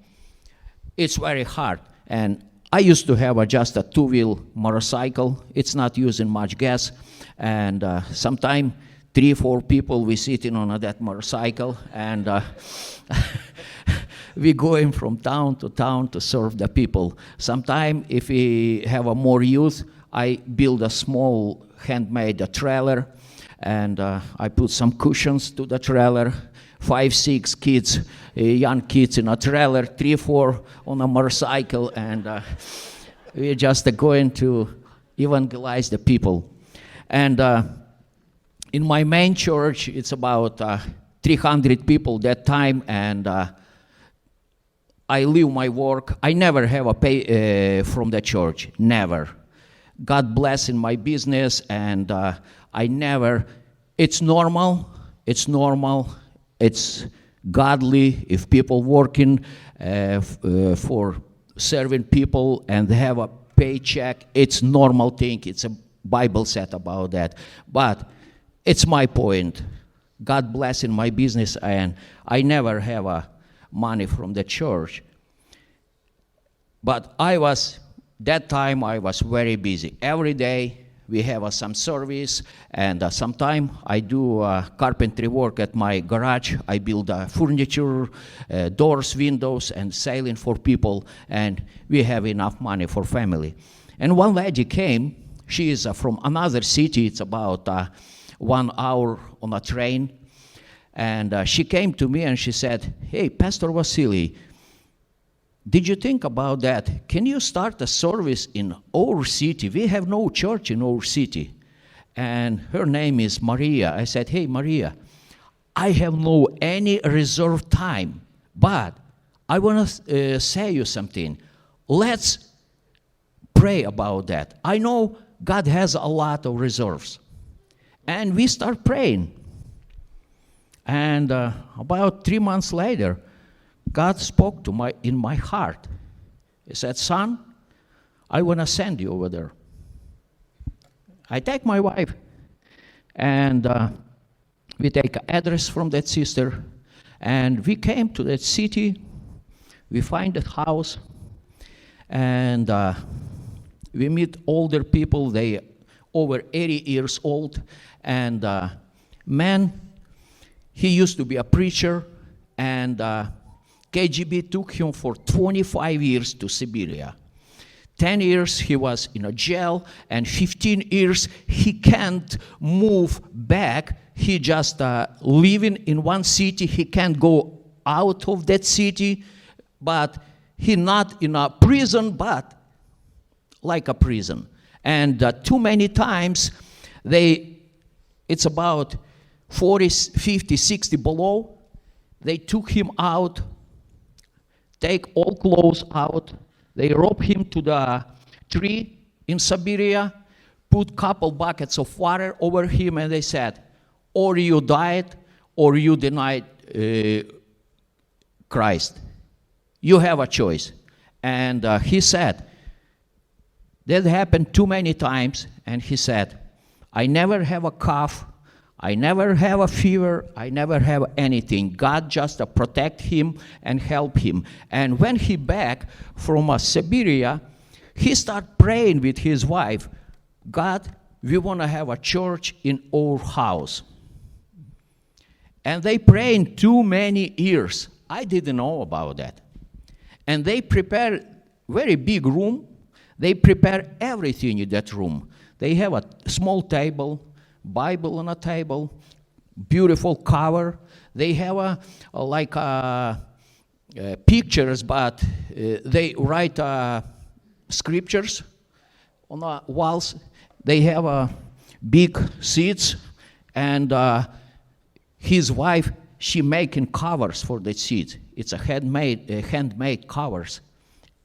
it's very hard. And I used to have just a 2-wheel motorcycle. It's not using much gas. And sometimes 3-4 people we sitting on that motorcycle, and we going from town to serve the people. Sometimes if we have a more youth, I build a small handmade trailer, and I put some cushions to the trailer. 5, 6 kids, young kids in a trailer, 3, 4 on a motorcycle, and we're just going to evangelize the people. And in my main church, it's about 300 people that time, and I leave my work. I never have a pay from the church, never. God bless in my business, and I never, it's normal, it's godly if people working for serving people and have a paycheck. It's normal thing. It's a Bible said about that. But it's my point. God bless in my business, and I never have money from the church. But that time I was very busy. Every day we have some service, and sometime I do carpentry work at my garage. I build furniture, doors, windows, and ceiling for people, and we have enough money for family. And one lady came. She is from another city. It's about 1 hour on a train. And she came to me and she said, "Hey, Pastor Vasiliy, did you think about that? Can you start a service in our city? We have no church in our city." And her name is Maria. I said, "Hey, Maria, I have no any reserved time, but I want to say you something. Let's pray about that. I know God has a lot of reserves." And we start praying. And about 3 months later, God spoke to in my heart. He said, "Son, I want to send you over there." I take my wife, and we take an address from that sister, and we came to that city. We find that house, and we meet older people. They over 80 years old, and man, he used to be a preacher, and KGB took him for 25 years to Siberia. 10 years he was in a jail, and 15 years he can't move back. He just living in one city. He can't go out of that city, but he not in a prison, but like a prison. And too many times, it's about 40, 50, 60 below. They took him out, take all clothes out. They rope him to the tree in Siberia, put couple buckets of water over him, and they said, or you died, or you denied Christ. You have a choice. And he said, that happened too many times, and he said, I never have a cough, I never have a fever, I never have anything. God just protect him and help him. And when he back from Siberia, he start praying with his wife, God, we want to have a church in our house. And they praying too many years. I didn't know about that. And they prepare very big room. They prepare everything in that room. They have a small table, Bible on a table, beautiful cover. They have pictures, but they write scriptures on the walls. They have big seats, and his wife, she making covers for the seats. It's a handmade covers.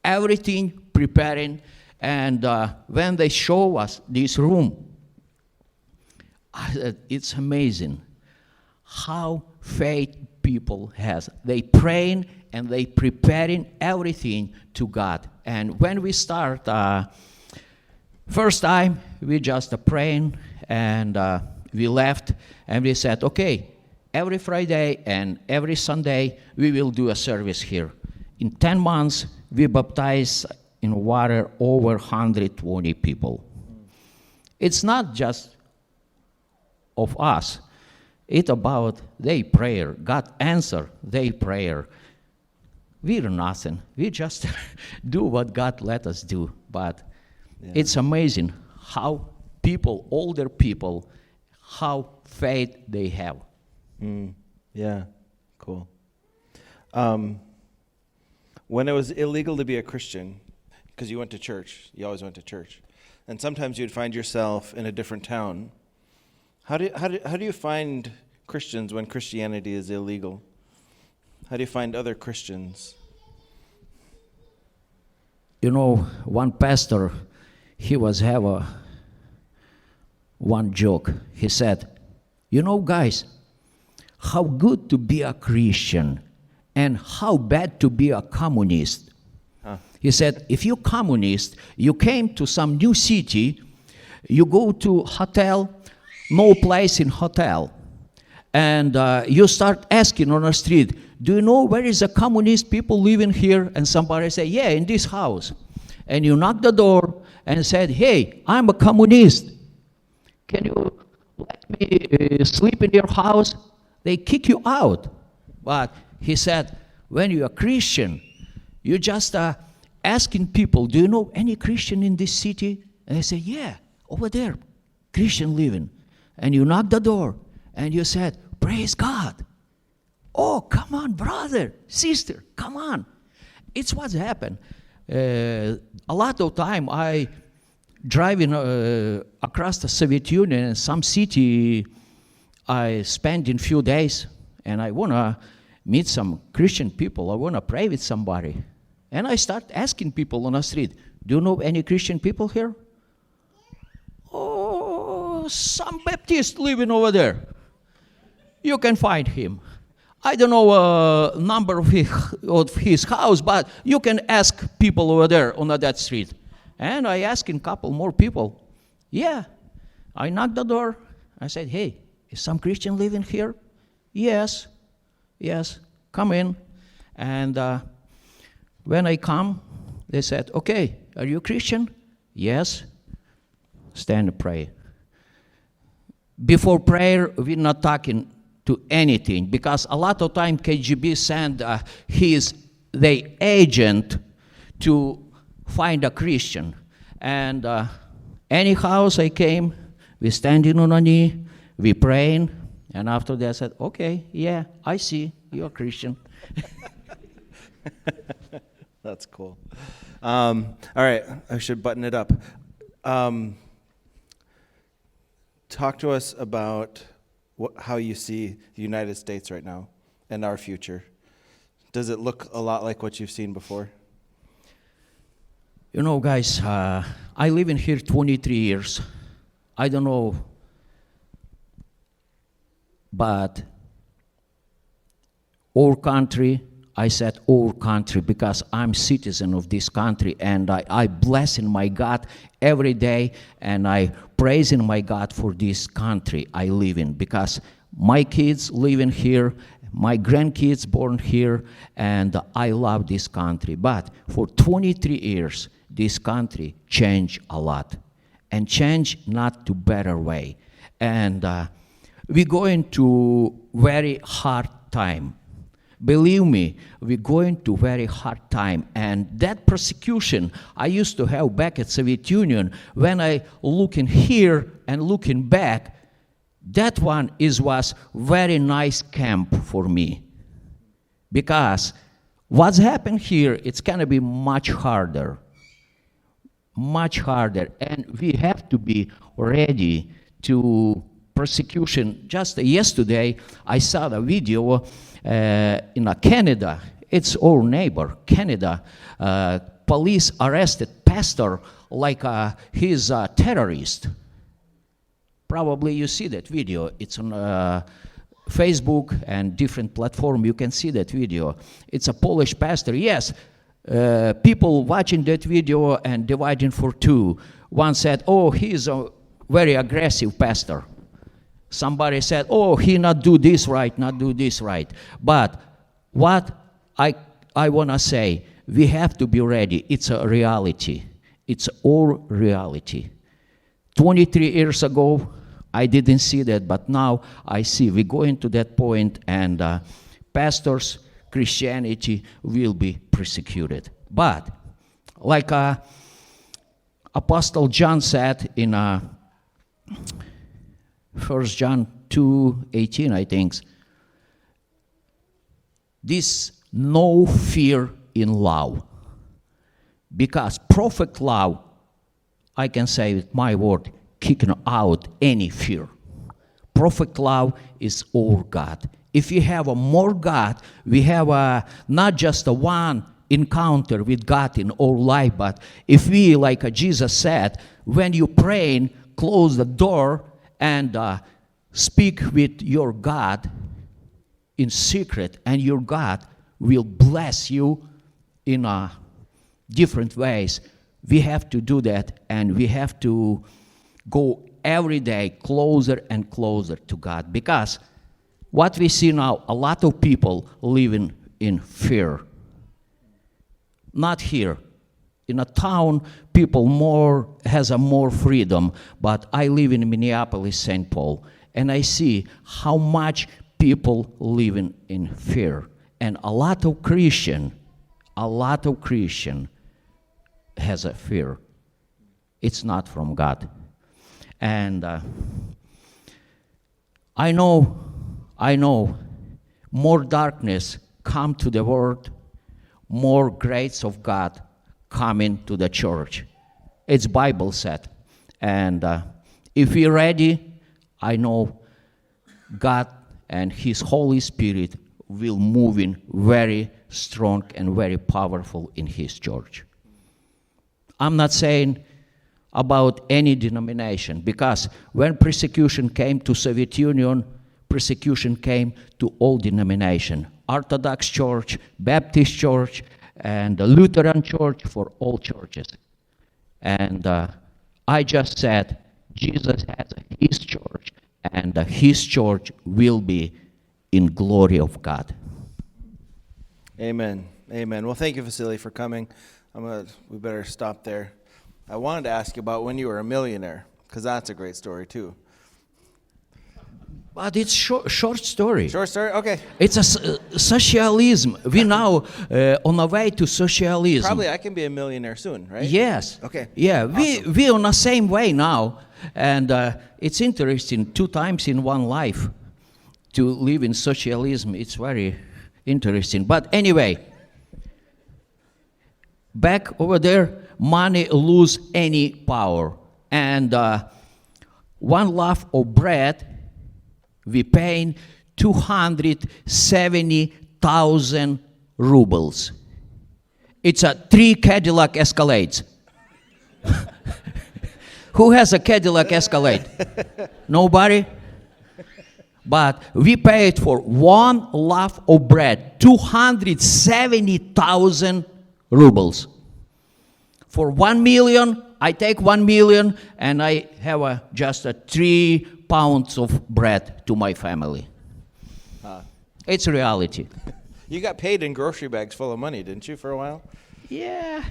Everything preparing, and when they show us this room, it's amazing how faith people has. They praying and they preparing everything to God. And when we start, first time we just praying, and we left, and we said, okay, every Friday and every Sunday we will do a service here. In 10 months we baptize in water over 120 people. It's not just of us. It's about their prayer. God answer their prayer. We're nothing. We just do what God let us do. But it's amazing how people, older people, how faith they have. Yeah, cool. When it was illegal to be a Christian, because you went to church, you always went to church, and sometimes you'd find yourself in a different town. How do you find Christians when Christianity is illegal? How do you find other Christians? You know, one pastor, he was have one joke. He said, you know, guys, how good to be a Christian and how bad to be a communist. He said, if you're communist, you came to some new city, you go to hotel, no place in hotel, and you start asking on the street, do you know where is the communist people living here? And somebody say, yeah, in this house. And you knock the door and said, hey, I'm a communist. Can you let me sleep in your house? They kick you out. But he said, when you're a Christian, you just asking people, do you know any Christian in this city? And they say, yeah, over there, Christian living. And you knock the door, and you said, praise God. Oh, come on, brother, sister, come on. It's what's happened. A lot of time I driving across the Soviet Union in some city, I spend in few days, and I want to meet some Christian people. I want to pray with somebody. And I start asking people on the street, do you know any Christian people here? Oh, some Baptist living over there. You can find him. I don't know number of his house, but you can ask people over there on that street. And I asked a couple more people. Yeah. I knocked the door. I said, hey, is some Christian living here? Yes. Yes. Come in. And when I come, they said, okay, are you a Christian? Yes. Stand and pray. Before prayer, we're not talking to anything, because a lot of time KGB send the agent to find a Christian. And any house I came, we standing on a knee, we praying, and after that I said, okay, yeah, I see, you're a Christian. That's cool. All right, I should button it up. Talk to us about how you see the United States right now and our future. Does it look a lot like what you've seen before? You know, guys, I live in here 23 years. I don't know, but our country, I said our country because I'm citizen of this country, and I bless in my God every day, and I praise in my God for this country I live in, because my kids live in here, my grandkids born here, and I love this country. But for 23 years, this country changed a lot, and changed not to better way. And we're going to very hard time. Believe me, we're going to very hard time. And that persecution I used to have back at Soviet Union, when I look in here and looking back, that one was very nice camp for me. Because what's happened here, it's going to be much harder. Much harder. And we have to be ready to persecution. Just yesterday, I saw the video in Canada. It's our neighbor, Canada. Police arrested pastor like he's a terrorist. Probably you see that video. It's on Facebook and different platform. You can see that video. It's a Polish pastor. Yes, people watching that video and dividing for two. One said, oh, he's a very aggressive pastor. Somebody said, oh, he not do this right, not do this right. But what I want to say, we have to be ready. It's a reality. It's our reality. 23 years ago, I didn't see that, but now I see. We're going to that point, and pastors, Christianity will be persecuted. But like Apostle John said in 1 John 2:18, I think, this no fear in love. Because perfect love, I can say with my word, kicking out any fear. Perfect love is our God. If you have a more God, we have not just a one encounter with God in our life, but if we, like Jesus said, when you pray, close the door and speak with your God in secret, and your God will bless you in different ways. We have to do that, and we have to go every day closer and closer to God, because what we see now, a lot of people living in fear. Not here. In a town, people has more freedom, but I live in Minneapolis, St. Paul, and I see how much people living in fear. And a lot of Christian has a fear. It's not from God. And I know more darkness come to the world, more grace of God coming to the church. It's Bible said. And if we're ready, I know God and His Holy Spirit will move in very strong and very powerful in His church. I'm not saying about any denomination, because when persecution came to Soviet Union, persecution came to all denomination. Orthodox Church, Baptist Church, and the Lutheran Church, for all churches. And I just said, Jesus has His church, and His church will be in glory of God. Amen. Amen. Well, thank you, Vasiliy, for coming. We better stop there. I wanted to ask you about when you were a millionaire, because that's a great story too. But it's short story. Short story? Okay. It's a socialism. We now on the way to socialism. Probably I can be a millionaire soon, right? Yes. Okay. Yeah, Awesome. we on the same way now, and it's interesting. 2 times in one life to live in socialism. It's very interesting. But anyway, back over there, money lose any power, and 1 loaf of bread we paying 270,000 rubles. It's a 3 Cadillac Escalades. Who has a Cadillac Escalade? Nobody? But we paid for 1 loaf of bread, 270,000 rubles. For 1 million, I take 1 million and I have just 3 pounds of bread to my family. It's reality. You got paid in grocery bags full of money, didn't you, for a while? Yeah.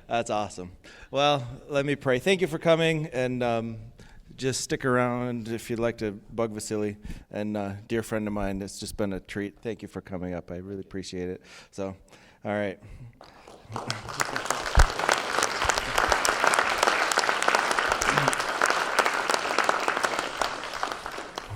That's awesome. Well, let me pray. Thank you for coming, and just stick around if you'd like to bug Vasiliy. And dear friend of mine, it's just been a treat. Thank you for coming up. I really appreciate it. So, all right.